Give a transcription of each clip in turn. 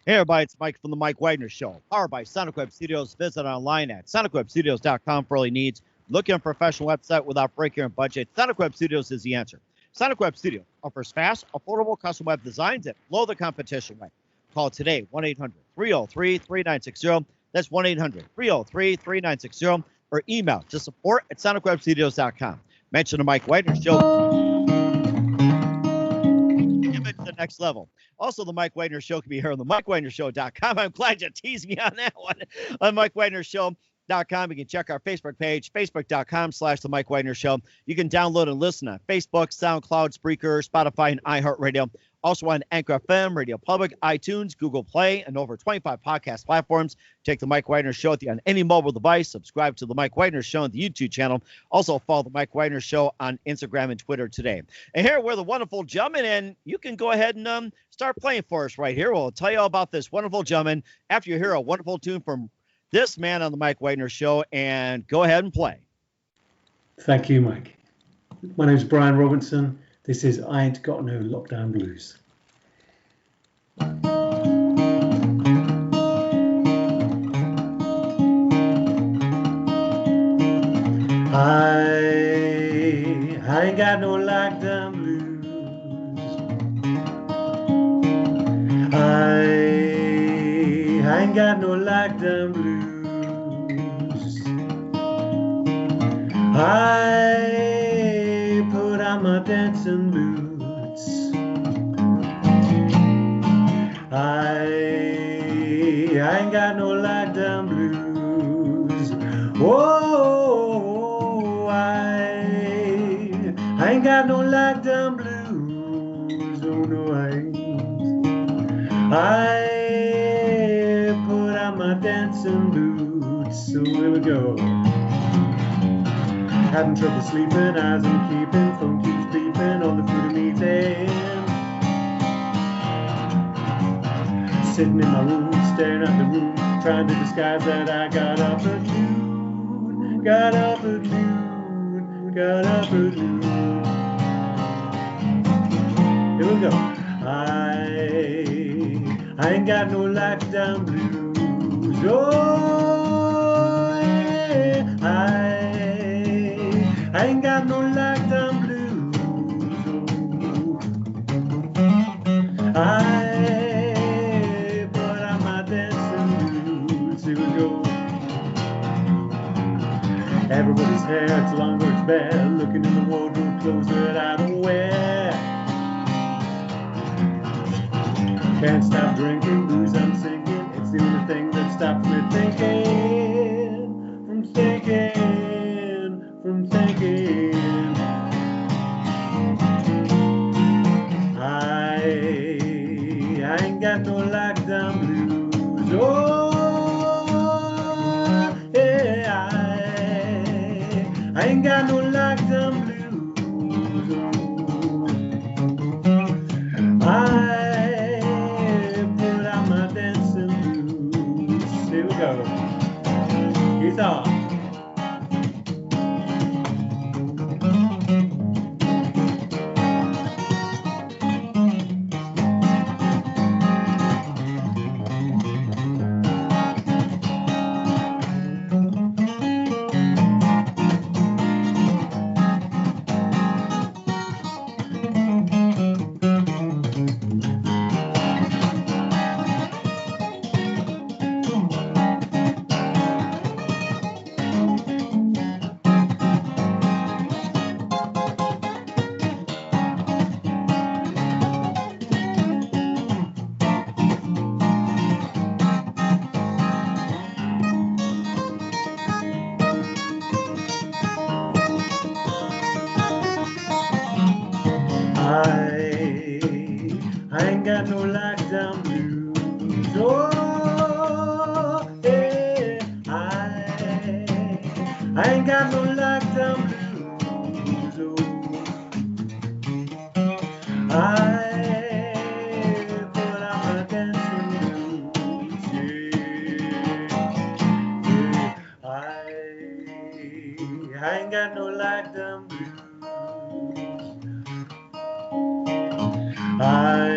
Hey everybody, it's Mike from the Mike Wagner Show, powered by Sonic Web Studios. Visit online at sonicwebstudios.com for all your needs. Looking for a professional website without breaking your budget? Sonic Web Studios is the answer. Sonic Web Studio offers fast, affordable custom web designs that blow the competition away. Call today, 1-800-303-3960. That's 1-800-303-3960. Or email to support at sonicwebstudios.com. Mention the Mike Wagner Show. Give it to the next level. Also, the Mike Wagner Show can be heard on the MikeWagnerShow.com. I'm glad you teased me on that one. On MikeWagnerShow.com, you can check our Facebook page, Facebook.com/The Mike Wagner Show. You can download and listen on Facebook, SoundCloud, Spreaker, Spotify, and iHeartRadio. Also on Anchor FM, Radio Public, iTunes, Google Play, and over 25 podcast platforms. Take the Mike Wagner Show on any mobile device. Subscribe to the Mike Wagner Show on the YouTube channel. Also follow the Mike Wagner Show on Instagram and Twitter today. And here we're the wonderful gentleman, and you can go ahead and start playing for us right here. We'll tell you all about this wonderful gentleman after you hear a wonderful tune from this man on the Mike Wagner Show, and go ahead and play. Thank you, Mike. My name's Bryan Robinson. This is I Ain't Got No Lockdown Blues. I ain't got no lockdown blues. I ain't got no lockdown blues. I put on my dancing boots. I ain't got no lockdown blues. Whoa, I ain't got no lockdown blues. Oh no, I ain't. I put on my dancing boots. So here we go. Having trouble sleeping, eyes I'm keeping, phone keeps beeping, all the food I'm eating. Sitting in my room, staring at the room, trying to disguise that I got up a tune, got up a tune, got up a tune. Here we go. I ain't got no lockdown blues. Oh, yeah. I ain't got no lockdown blues. Oh. I put on my dancing boots. Here we go. Everybody's hair, it's long or it's bare. Looking in the wardrobe, clothes that I don't wear. Can't stop drinking, booze I'm sinking. It's the only thing that stops me thinking. From thinking. I ain't got no lockdown blues. Oh, yeah, I ain't got no lockdown blues. Oh, I put on my dancing boots. Here we go. Guitar. I ain't got no lockdown blues. Oh, yeah. I ain't got no lockdown blues. Oh, I put on my dancing boots. Yeah. I ain't got no lockdown blues. I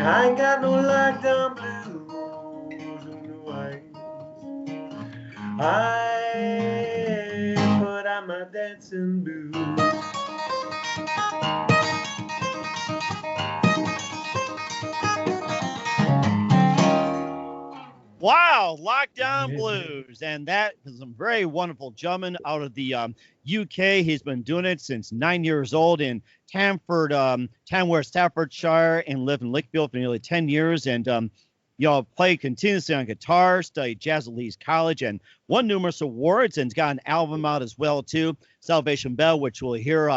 I ain't got no lockdown blues. No, I put on my dancing boots. Wow, Lockdown Blues. And that is some very wonderful drumming out of the UK. He's been doing it since 9 years old in Tamworth, Staffordshire, and lived in Lichfield for nearly 10 years. And, played continuously on guitar, studied jazz at Leeds College, and won numerous awards, and got an album out as well, too, Salvation Bell, which we'll hear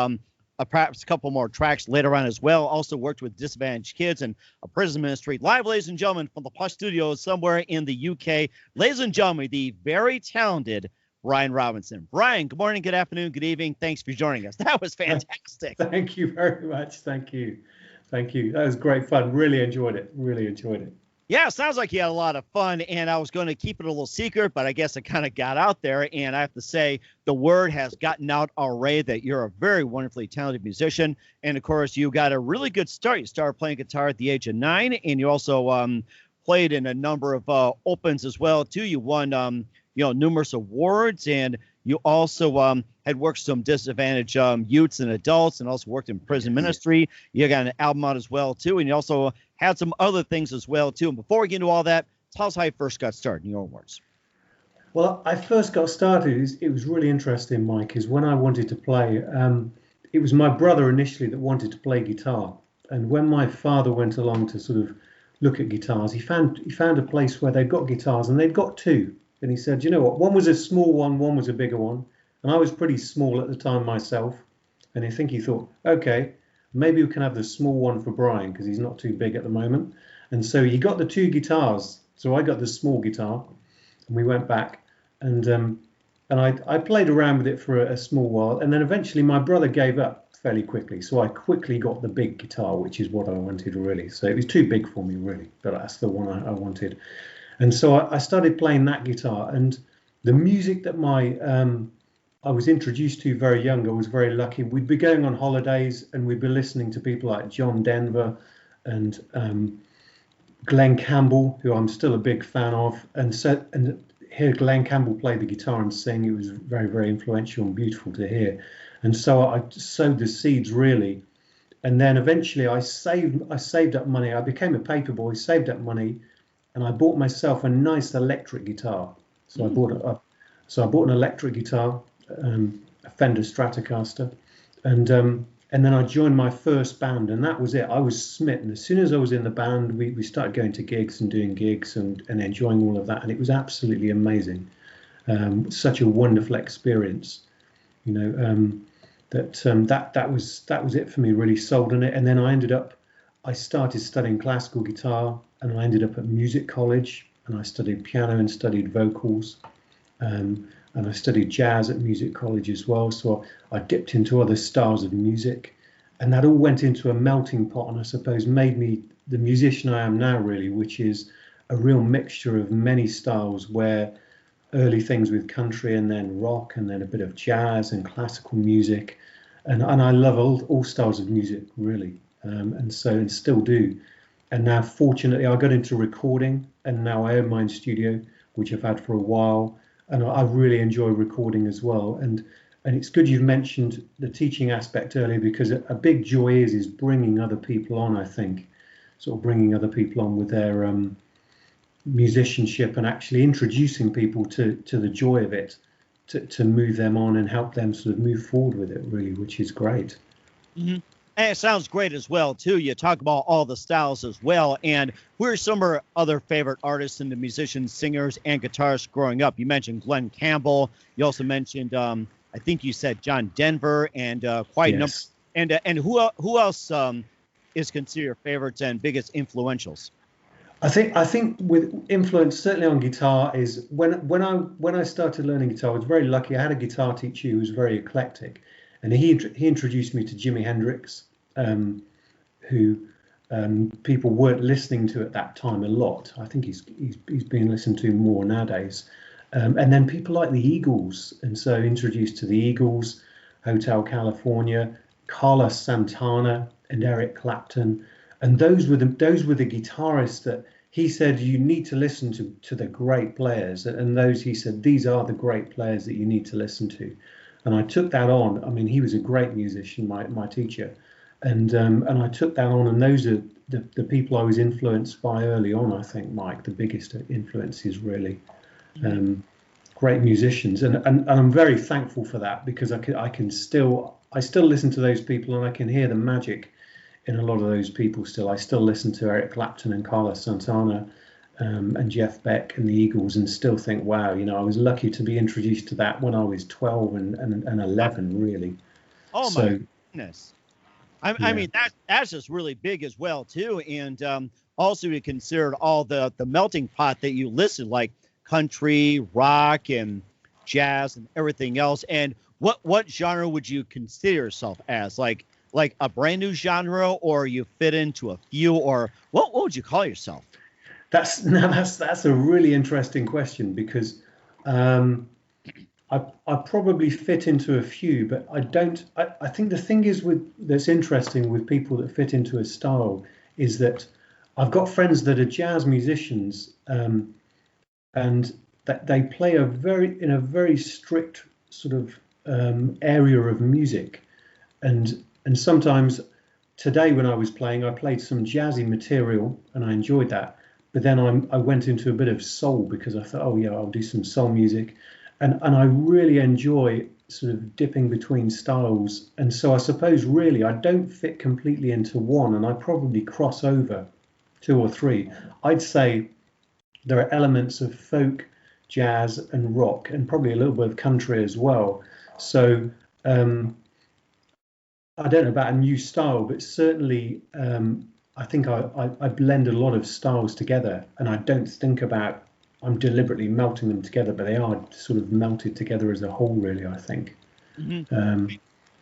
perhaps a couple more tracks later on as well. Also worked with disadvantaged kids and a prison ministry. Live, ladies and gentlemen, from the Plush Studios somewhere in the UK. Ladies and gentlemen, the very talented Bryan Robinson. Bryan, good morning, good afternoon, good evening. Thanks for joining us. That was fantastic. Thank you very much. Thank you. Thank you. That was great fun. Really enjoyed it. Really enjoyed it. Yeah, sounds like you had a lot of fun, and I was going to keep it a little secret, but I guess it kind of got out there, and I have to say the word has gotten out already that you're a very wonderfully talented musician, and, of course, you got a really good start. You started playing guitar at the age of 9, and you also played in a number of opens as well, too. You won, numerous awards, and you also had worked some disadvantaged youths and adults, and also worked in prison ministry. You got an album out as well, too, and you also had some other things as well, too. And before we get into all that, tell us how you first got started in your own words. Well, I first got started, it was really interesting, Mike, is when I wanted to play, it was my brother initially that wanted to play guitar. And when my father went along to sort of look at guitars, he found a place where they'd got guitars, and they'd got two. And he said, you know what, one was a small one was a bigger one. And I was pretty small at the time myself. And I think he thought, okay, maybe we can have the small one for Bryan because he's not too big at the moment. And so he got the two guitars. So I got the small guitar, and we went back. And I played around with it for a small while. And then eventually my brother gave up fairly quickly. So I quickly got the big guitar, which is what I wanted really. So it was too big for me really, but that's the one I wanted. And so I started playing that guitar, and the music that I was introduced to very young, I was very lucky. We'd be going on holidays, and we'd be listening to people like John Denver and Glenn Campbell, who I'm still a big fan of. And hear Glenn Campbell play the guitar and sing, it was very, very influential and beautiful to hear. And so I sowed the seeds really. And then eventually I saved up money. I became a paper boy, saved up money, and I bought myself a nice electric guitar. So I bought an electric guitar, a Fender Stratocaster, and then I joined my first band, and that was it. I was smitten. As soon as I was in the band, we started going to gigs and doing gigs and enjoying all of that, and it was absolutely amazing. Such a wonderful experience, that was it for me. Really sold on it, and then I started studying classical guitar. And I ended up at music college, and I studied piano and studied vocals, and I studied jazz at music college as well. So I dipped into other styles of music, and that all went into a melting pot, and I suppose made me the musician I am now, really, which is a real mixture of many styles, where early things with country and then rock and then a bit of jazz and classical music. And I love all styles of music, really, and still do. And now, fortunately, I got into recording, and now I own my own studio, which I've had for a while. And I really enjoy recording as well. And it's good you've mentioned the teaching aspect earlier, because a big joy is bringing other people on, I think, sort of bringing other people on with their musicianship and actually introducing people to the joy of it, to move them on and help them sort of move forward with it, really, which is great. Mm-hmm. And it sounds great as well, too. You talk about all the styles as well. And who are some of our other favorite artists and the musicians, singers, and guitarists growing up? You mentioned Glenn Campbell. You also mentioned, I think you said John Denver, and quite a number. And who else is considered your favorites and biggest influentials? I think with influence certainly on guitar is when I started learning guitar, I was very lucky. I had a guitar teacher who was very eclectic. And he introduced me to Jimi Hendrix, who people weren't listening to at that time a lot. I think he's being listened to more nowadays. And then people like the Eagles, and so introduced to the Eagles, Hotel California, Carlos Santana, and Eric Clapton. And those were the guitarists that he said you need to listen to the great players, and those he said these are the great players that you need to listen to. And I took that on. I mean, he was a great musician, my teacher, and I took that on, and those are the people I was influenced by early on. I think, Mike, the biggest influences really. Great musicians, and I'm very thankful for that, because I still listen to those people, and I can hear the magic in a lot of those people still. I still listen to Eric Clapton and Carlos Santana, and Jeff Beck and the Eagles, and still think, wow, I was lucky to be introduced to that when I was 12 and 11, really. Oh my goodness! I mean, that's just really big as well too, and also you considered all the melting pot that you listed, like country, rock, and jazz, and everything else. And what genre would you consider yourself as? Like a brand new genre, or you fit into a few, or what would you call yourself? That's a really interesting question, because I probably fit into a few, but I don't. I think the thing is that's interesting with people that fit into a style is that I've got friends that are jazz musicians, and that they play in a very strict sort of area of music, and sometimes today when I was playing, I played some jazzy material and I enjoyed that. But then I went into a bit of soul, because I thought, oh yeah, I'll do some soul music, and I really enjoy sort of dipping between styles. And so I suppose really I don't fit completely into one, and I probably cross over two or three. I'd say there are elements of folk, jazz, and rock, and probably a little bit of country as well. So I don't know about a new style, but certainly I think I blend a lot of styles together, and I don't think about I'm deliberately melting them together, but they are sort of melted together as a whole, really, I think.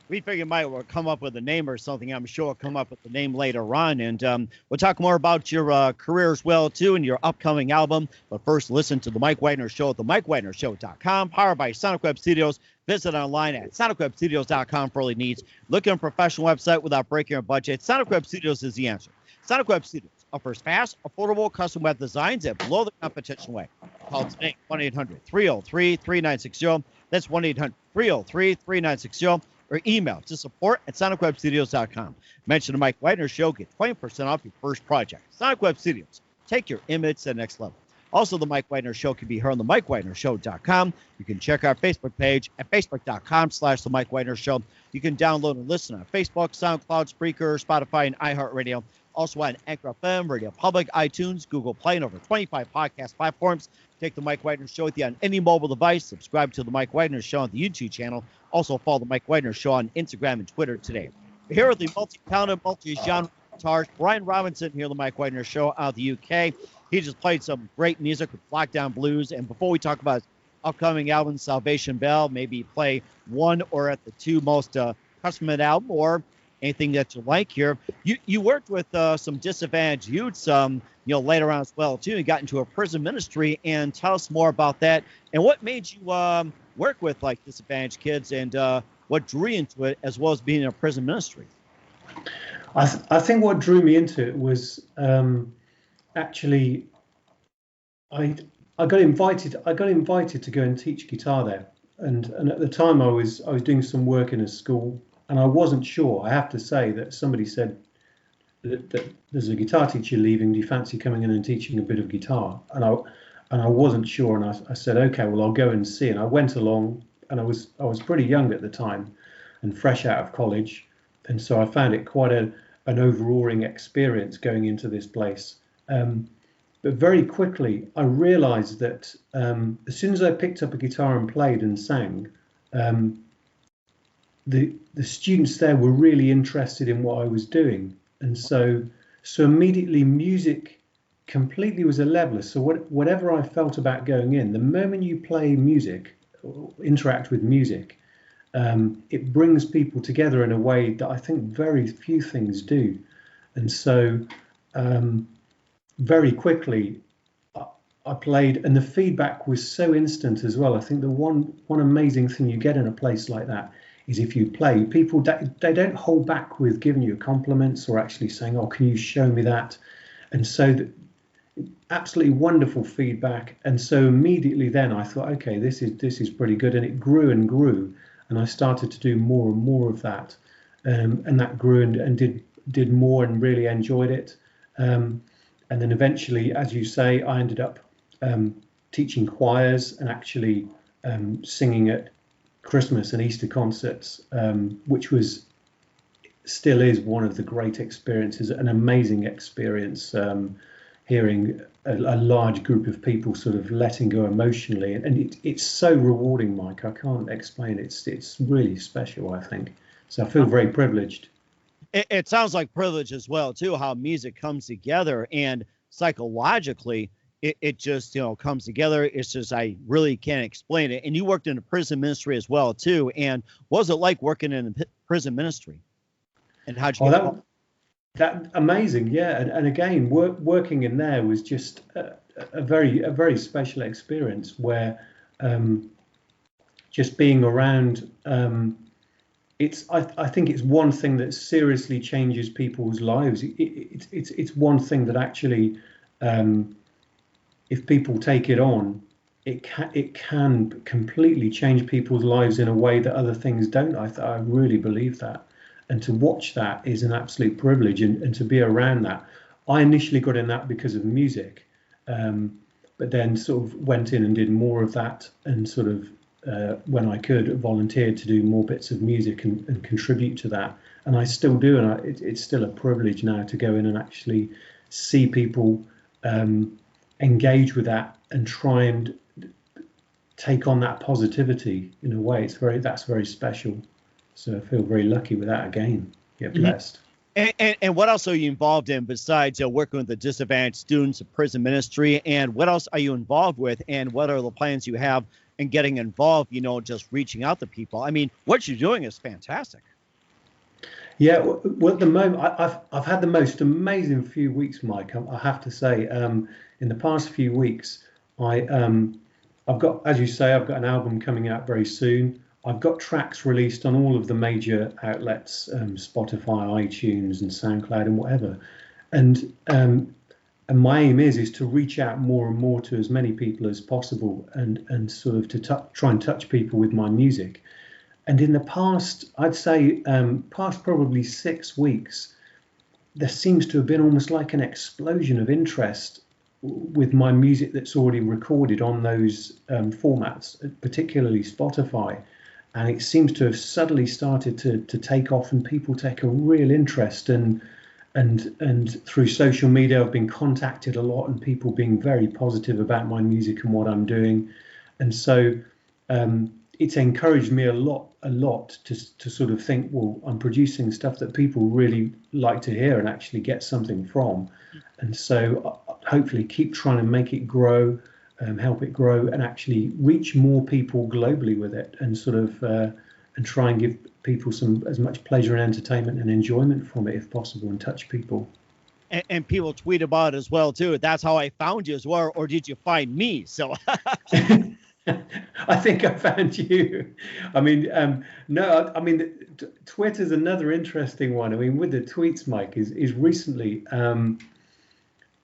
We figured we'll come up with a name or something. I'm sure we'll come up with the name later on, and we'll talk more about your career as well too, and your upcoming album. But first, listen to the Mike Wagner Show at themikewagnershow.com, powered by Sonic Web Studios. Visit online at sonicwebstudios.com for all your needs. Look at a professional website without breaking your budget. Sonic Web Studios is the answer. Sonic Web Studios offers fast, affordable custom web designs that blow the competition away. Call today, 1-800-303-3960. That's 1-800-303-3960. Or email to support@sonicwebstudios.com. Mention the Mike Wagner Show. Get 20% off your first project. Sonic Web Studios. Take your image to the next level. Also, the Mike Wagner Show can be heard on the MikeWagnerShow.com. You can check our Facebook page at facebook.com/the Mike Wagner Show. You can download and listen on Facebook, SoundCloud, Spreaker, Spotify, and iHeartRadio. Also on Anchor FM, Radio Public, iTunes, Google Play, and over 25 podcast platforms. Take the Mike Wagner Show with you on any mobile device. Subscribe to the Mike Wagner Show on the YouTube channel. Also follow the Mike Wagner Show on Instagram and Twitter today. We're here with the multi-talented, multi-genre guitarist Bryan Robinson here on the Mike Wagner Show out of the UK. He just played some great music with Lockdown Blues. And before we talk about his upcoming album, Salvation Bell, maybe play one or at the two most custom-made album, or anything that you like here. You worked with some disadvantaged youths, later on as well too. You got into a prison ministry, and tell us more about that and what made you work with like disadvantaged kids, and what drew you into it, as well as being in a prison ministry. I think what drew me into it was actually I got invited to go and teach guitar there, and at the time I was doing some work in a school. And I wasn't sure. I have to say that somebody said that there's a guitar teacher leaving. Do you fancy coming in and teaching a bit of guitar? And I wasn't sure. And I said, okay, well, I'll go and see. And I went along. And I was pretty young at the time, and fresh out of college. And so I found it quite an overawing experience going into this place. But very quickly, I realised that as soon as I picked up a guitar and played and sang, the students there were really interested in what I was doing, and so immediately music completely was a leveler. So whatever I felt about going in, the moment you play music, interact with music, it brings people together in a way that I think very few things do. And so very quickly I played, and the feedback was so instant as well. I think the one amazing thing you get in a place like that is if you play, people, they don't hold back with giving you compliments or actually saying, oh, can you show me that? And so absolutely wonderful feedback. And so immediately then I thought, okay, this is pretty good. And it grew and grew. And I started to do more and more of that. And that grew and did more and really enjoyed it. And then eventually, as you say, I ended up teaching choirs and actually singing at Christmas and Easter concerts, which still is one of the great experiences, an amazing experience, hearing a large group of people sort of letting go emotionally. And it's so rewarding, Mike. I can't explain it. It's really special, I think. So I feel very privileged. It sounds like privilege as well, too, how music comes together, and psychologically, it just, comes together. It's just, I really can't explain it. And you worked in a prison ministry as well, too. And what was it like working in a prison ministry? And how'd you get that amazing, yeah. And again, working in there was just a very special experience where just being around. I think it's one thing that seriously changes people's lives. It's one thing that actually, if people take it on, it can completely change people's lives in a way that other things don't. I really believe that. And to watch that is an absolute privilege, and to be around that. I initially got in that because of music, but then sort of went in and did more of that, and sort of when I could volunteered to do more bits of music and contribute to that. And I still do, and it's still a privilege now to go in and actually see people engage with that and try and take on that positivity in a way. That's very special. So I feel very lucky with that again. Yeah, blessed. And what else are you involved in besides working with the disadvantaged students of prison ministry? And what else are you involved with? And what are the plans you have in getting involved, just reaching out to people? I mean, what you're doing is fantastic. Yeah, well, at the moment, I've had the most amazing few weeks, Mike. I have to say, in the past few weeks, I've got, as you say, I've got an album coming out very soon. I've got tracks released on all of the major outlets, Spotify, iTunes, and SoundCloud, and whatever. And my aim is to reach out more and more to as many people as possible, and sort of to try and touch people with my music. And in the past, I'd say past probably 6 weeks, there seems to have been almost like an explosion of interest with my music that's already recorded on those formats, particularly Spotify. And it seems to have suddenly started to take off, and people take a real interest. And through social media, I've been contacted a lot, and people being very positive about my music and what I'm doing. And so it's encouraged me a lot to sort of think, well, I'm producing stuff that people really like to hear and actually get something from. And so hopefully keep trying to make it grow, help it grow, and actually reach more people globally with it, and sort of and try and give people as much pleasure and entertainment and enjoyment from it if possible, and touch people. And people tweet about it as well too. That's how I found you as well, or did you find me? So I think I found you. I mean, no, I mean, Twitter's another interesting one. I mean, with the tweets, Mike, is recently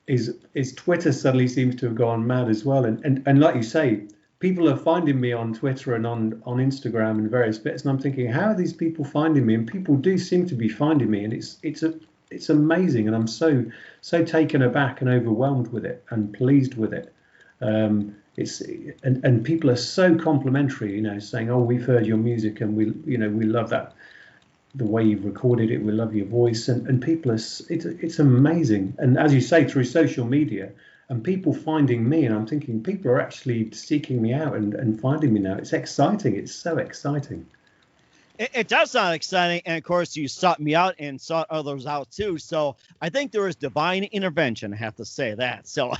is Twitter suddenly seems to have gone mad as well. And like you say, people are finding me on Twitter and on Instagram and various bits. And I'm thinking, how are these people finding me? And people do seem to be finding me. And it's amazing. And I'm so taken aback and overwhelmed with it and pleased with it. And people are so complimentary, saying, oh, we've heard your music and we love that, the way you've recorded it, we love your voice, and people it's amazing. And as you say, through social media and people finding me, and I'm thinking people are actually seeking me out and finding me now. It's exciting. It's so exciting. It does sound exciting. And of course, you sought me out and sought others out too. So I think there is divine intervention. I have to say that. So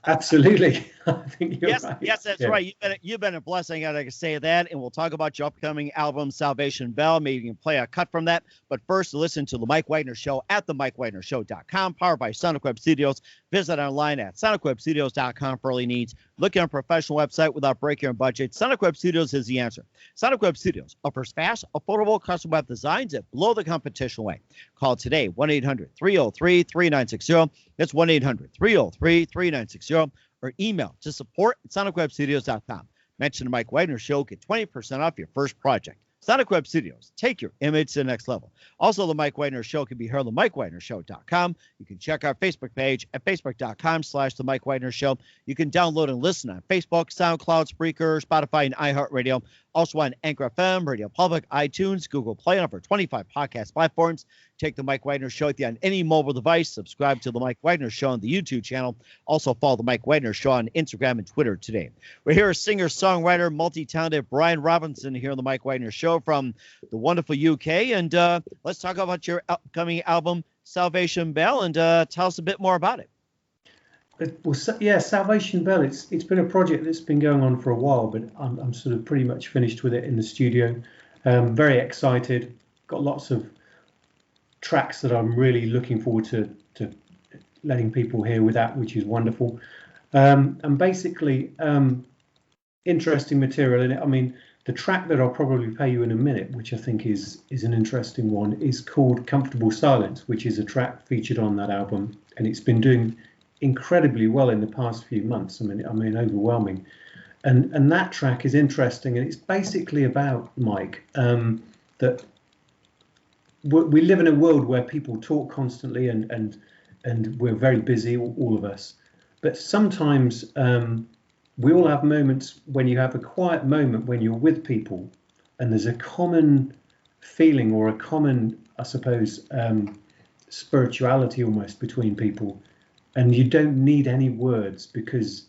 absolutely. I think you're right. Yes, that's right. You've been a blessing. I gotta say that. And we'll talk about your upcoming album, Salvation Bell. Maybe you can play a cut from that. But first, listen to The Mike Wagner Show at themikewagnershow.com, powered by Sonic Web Studios. Visit online at sonicwebstudios.com for all your needs. Look at a professional website without breaking your budget. Sonic Web Studios is the answer. Sonic Web Studios offers fast fast, affordable custom web designs that blow the competition away. Call today, 1-800-303-3960. That's 1-800-303-3960. Or email to support@sonicwebstudios.com. Mention the Mike Wagner Show, get 20% off your first project. Sonic Web Studios, take your image to the next level. Also, the Mike Wagner Show can be heard on the MikeWagnerShow.com. You can check our Facebook page at Facebook.com/the Mike Wagner Show. You can download and listen on Facebook, SoundCloud, Spreaker, Spotify, and iHeartRadio. Also on Anchor FM, Radio Public, iTunes, Google Play, and over 25 podcast platforms. Take the Mike Wagner Show with you on any mobile device. Subscribe to the Mike Wagner Show on the YouTube channel. Also follow the Mike Wagner Show on Instagram and Twitter today. We're here with singer-songwriter, multi-talented Bryan Robinson here on the Mike Wagner Show from the wonderful UK. And let's talk about your upcoming album, Salvation Bell, and tell us a bit more about it. Well, yeah, Salvation Bell. It's been a project that's been going on for a while, but I'm sort of pretty much finished with it in the studio. Very excited. Got lots of tracks that I'm really looking forward to letting people hear with that, which is wonderful. And basically, interesting material in it. I mean, the track that I'll probably play you in a minute, which I think is an interesting one, is called Comfortable Silence, which is a track featured on that album, and it's been doing incredibly well in the past few months. I mean, overwhelming. And that track is interesting, and it's basically about, Mike, that we live in a world where people talk constantly, and we're very busy, all of us. But sometimes we all have moments when you have a quiet moment when you're with people, and there's a common feeling or a common, I suppose, spirituality almost between people. And you don't need any words because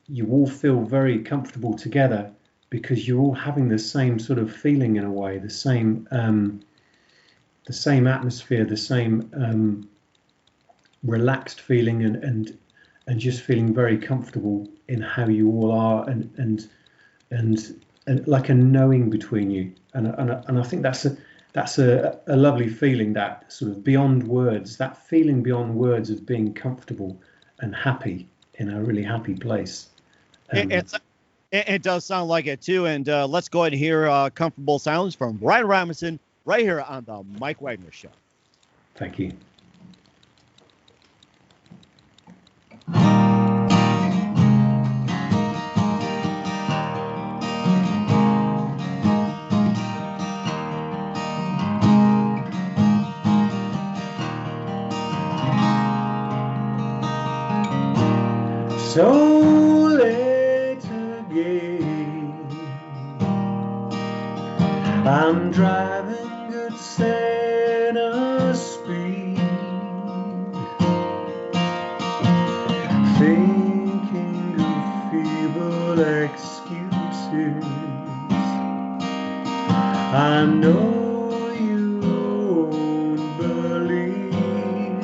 you all feel very comfortable together because you're all having the same sort of feeling in a way, the same atmosphere, the same relaxed feeling, and just feeling very comfortable in how you all are, and like a knowing between you. And I think that's a lovely feeling, that sort of beyond words, that feeling beyond words of being comfortable and happy in a really happy place. It does sound like it too. And let's go ahead and hear Comfortable Silence from Bryan Robinson right here on the Mike Wagner Show. Thank you. So late again, I'm driving good center speed, thinking of feeble excuses. I know you won't believe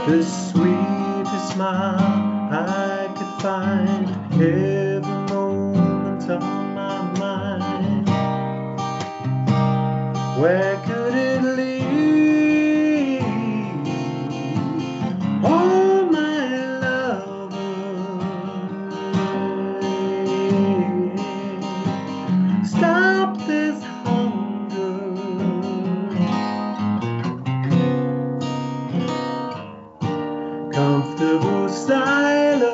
the sweetest smile I could find every moment on my mind. Where could it lead? Oh, my lover, stop this hunger. Comfortable silence,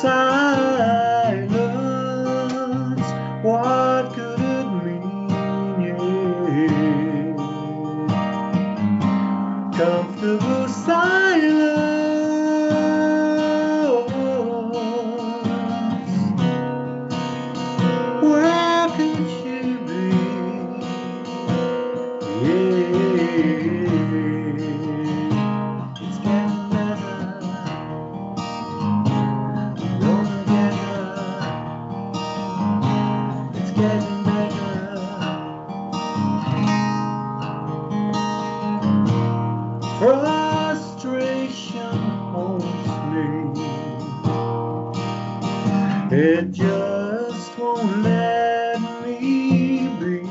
silence, what could it mean, yeah? Comfortable silence, where could she be, yeah? Frustration haunts me. It just won't let me be.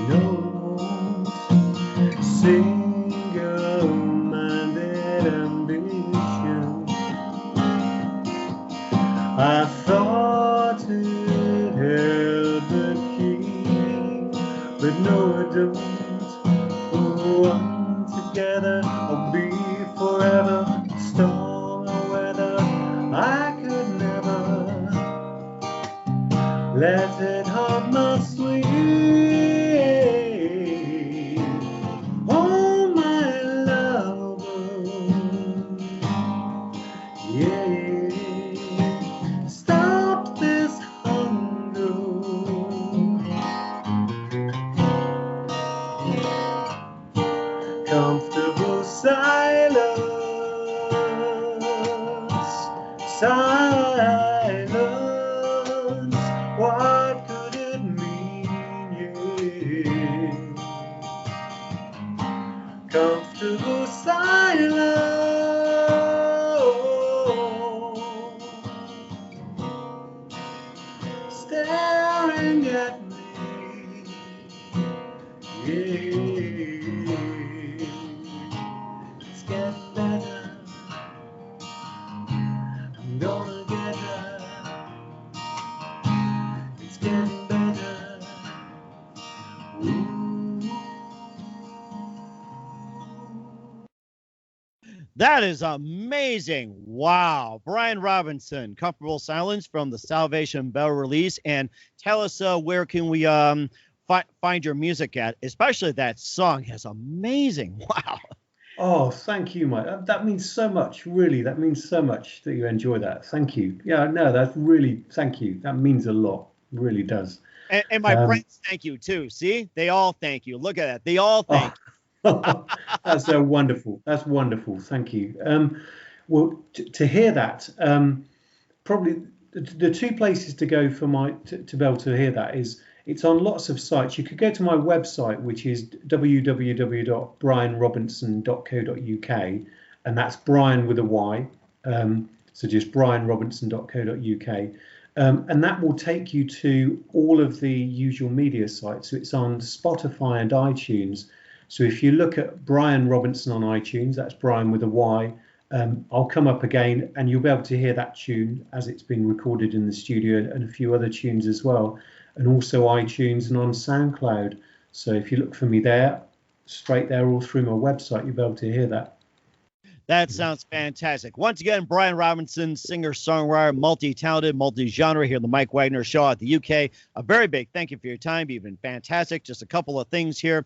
No single-minded ambition. I but no, I don't. One together or be forever, storm or weather, I could never let it harm my sweet. Oh, my lover, yeah, stop this hunger. Comfortable silence, silence, what could it mean, yeah. Comfortable silence, staring at me, yeah. It's getting better, I'm gonna get her. It's getting better. Ooh. That is amazing. Wow. Bryan Robinson, Comfortable Silence from the Salvation Bell release. And tell us where can we find your music at, especially that song is amazing. Wow. Oh, thank you, Mike. That means so much, really. That means so much that you enjoy that. Thank you. Yeah, no, that's really, thank you. That means a lot. It really does. And my friends thank you too. See, they all thank you. Look at that. They all thank you. That's so wonderful. That's wonderful. Thank you. Well, to hear that, probably the two places to go for to be able to hear that is it's on lots of sites. You could go to my website, which is www.bryanrobinson.co.uk, and that's Bryan with a Y. So just bryanrobinson.co.uk. And that will take you to all of the usual media sites. So it's on Spotify and iTunes. So if you look at Bryan Robinson on iTunes, that's Bryan with a Y, I'll come up again and you'll be able to hear that tune as it's been recorded in the studio and a few other tunes as well. And also iTunes and on SoundCloud. So if you look for me there, straight there all through my website, you'll be able to hear that. That sounds fantastic. Once again, Bryan Robinson, singer, songwriter, multi-talented, multi-genre here on the Mike Wagner Show at the UK. A very big thank you for your time. You've been fantastic. Just a couple of things here.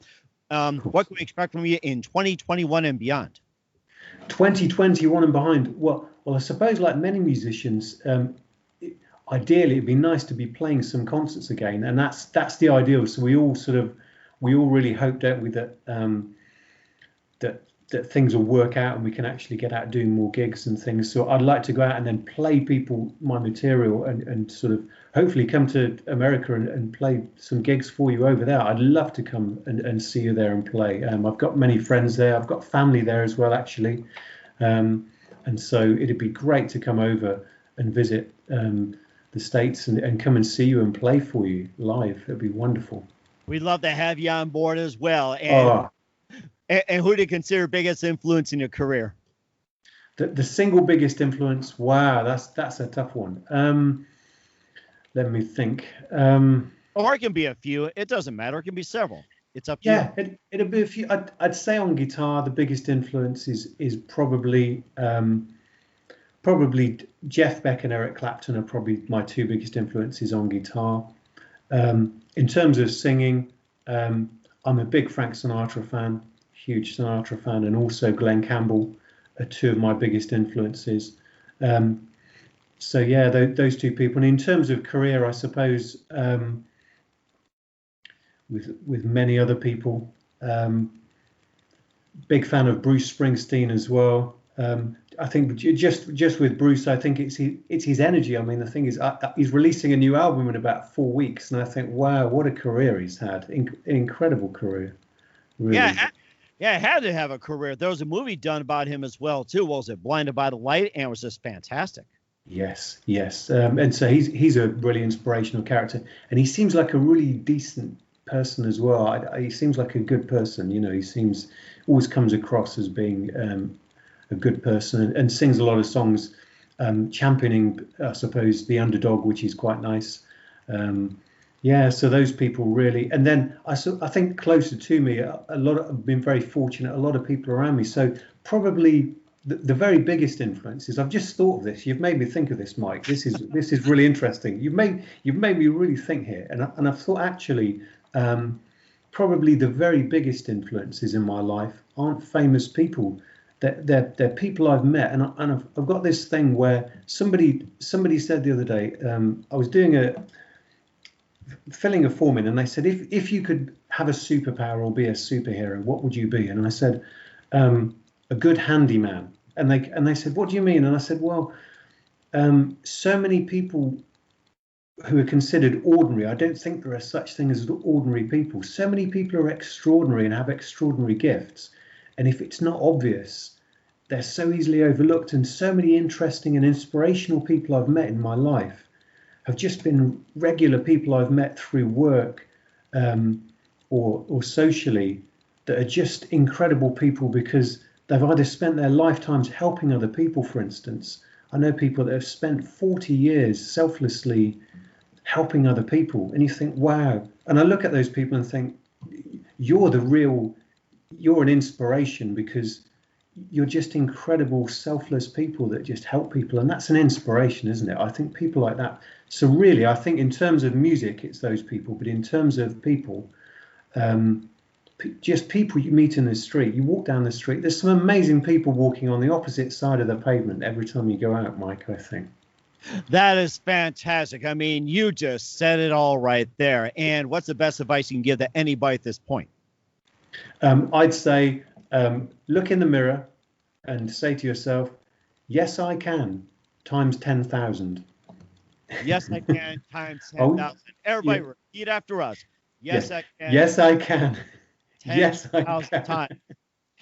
What can we expect from you in 2021 and beyond? 2021 and behind. Well, I suppose like many musicians, ideally it'd be nice to be playing some concerts again, and that's the ideal. So we all really hope, don't we, that that things will work out and we can actually get out doing more gigs and things. So I'd like to go out and then play people my material and sort of hopefully come to America and play some gigs for you over there. I'd love to come and see you there and play. I've got many friends there. I've got family there as well, actually. And so it'd be great to come over and visit the States and come and see you and play for you live. It'd be wonderful. We'd love to have you on board as well. And who do you consider biggest influence in your career? The single biggest influence? Wow, that's a tough one. Let me think. Or it can be a few. It doesn't matter. It can be several. It's up to you. Yeah, it'll be a few. I'd say on guitar, the biggest influence is probably Jeff Beck and Eric Clapton are probably my two biggest influences on guitar. In terms of singing, I'm a big Frank Sinatra fan. Huge Sinatra fan, and also Glenn Campbell are two of my biggest influences. So yeah, those two people. And in terms of career, I suppose with many other people, big fan of Bruce Springsteen as well. I think just with Bruce, I think it's his energy. I mean, the thing is, he's releasing a new album in about 4 weeks, and I think, wow, what a career he's had! Incredible career. Really. Yeah, had to have a career. There was a movie done about him as well, too. What was it? Blinded by the Light, and it was just fantastic. Yes. And so he's a really inspirational character, and he seems like a really decent person as well. He seems like a good person. You know, always comes across as being a good person, and sings a lot of songs championing, I suppose, the underdog, which is quite nice. Yeah, so those people really, and then I think closer to me, a lot of, I've been very fortunate, a lot of people around me. So probably the very biggest influence is, I've just thought of this. You've made me think of this, Mike. This is really interesting. You've made me really think here, and I've thought actually, probably the very biggest influences in my life aren't famous people. They're people I've met, and I've got this thing where somebody said the other day, I was filling a form in, and they said, if you could have a superpower or be a superhero, what would you be? And I said, a good handyman. And they said, what do you mean? And I said, well, so many people who are considered ordinary, I don't think there are such thing as ordinary people. So many people are extraordinary and have extraordinary gifts, and if it's not obvious, they're so easily overlooked. And so many interesting and inspirational people I've met in my life have just been regular people I've met through work, or socially, that are just incredible people because they've either spent their lifetimes helping other people. For instance, I know people that have spent 40 years selflessly helping other people, and you think, wow. And I look at those people and think, you're an inspiration, because you're just incredible, selfless people that just help people. And that's an inspiration, isn't it? I think people like that. So really, I think in terms of music, it's those people. But in terms of people, just people you meet in the street, you walk down the street, there's some amazing people walking on the opposite side of the pavement every time you go out, Mike, I think. That is fantastic. I mean, you just said it all right there. And what's the best advice you can give to anybody at this point? I'd say, look in the mirror and say to yourself, yes, I can, times 10,000. Yes, I can, times 10,000. Everybody repeat after us. Yes, I can. Yes, I can. Yes, I can.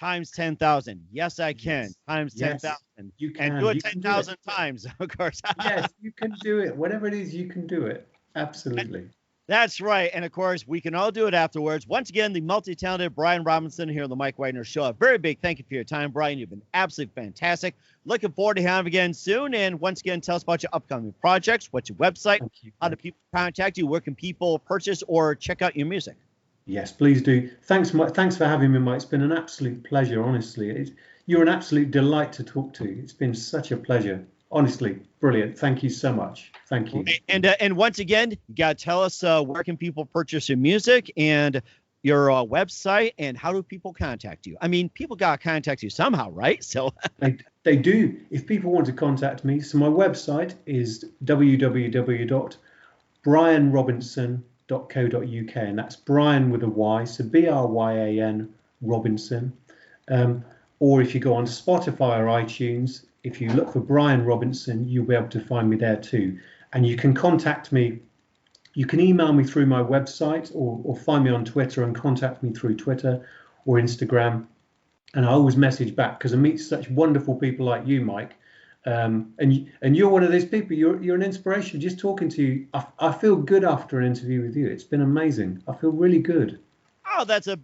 Times 10,000. Yes, I can. Times 10,000. You can. And do it 10,000 times, of course. Yes, you can do it. Whatever it is, you can do it. Absolutely. That's right. And of course, we can all do it afterwards. Once again, the multi-talented Bryan Robinson here on the Mike Wagner Show. A very big thank you for your time, Bryan. You've been absolutely fantastic. Looking forward to having you again soon. And once again, tell us about your upcoming projects. What's your website? How do people contact you? Where can people purchase or check out your music? Yes, please do. Thanks for having me, Mike. It's been an absolute pleasure, honestly. You're an absolute delight to talk to. It's been such a pleasure. Honestly, brilliant. Thank you so much. Thank you. And once again, you got to tell us where can people purchase your music and your website, and how do people contact you? I mean, people got to contact you somehow, right? So they do. If people want to contact me, so my website is www.bryanrobinson.co.uk, and that's Bryan with a Y, so Bryan Robinson. Or if you go on Spotify or iTunes, if you look for Bryan Robinson, you'll be able to find me there too. And you can contact me. You can email me through my website, or find me on Twitter and contact me through Twitter or Instagram. And I always message back because I meet such wonderful people like you, Mike. And you're one of those people. You're an inspiration. Just talking to you, I feel good after an interview with you. It's been amazing. I feel really good. Oh, that's a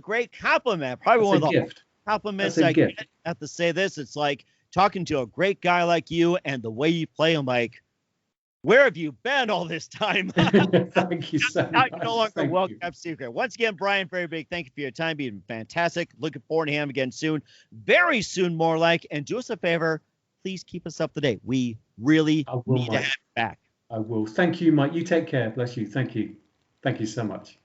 great compliment. Probably one of the gift. Compliments I get. I have to say this. It's like talking to a great guy like you, and the way you play, I'm like, where have you been all this time? Thank you so much. You no longer well-kept secret. Once again, Bryan, very big thank you for your time. Being fantastic. Looking forward to him again soon. Very soon, more like. And do us a favor. Please keep us up to date. We really need to have you back. I will. Thank you, Mike. You take care. Bless you. Thank you. Thank you so much.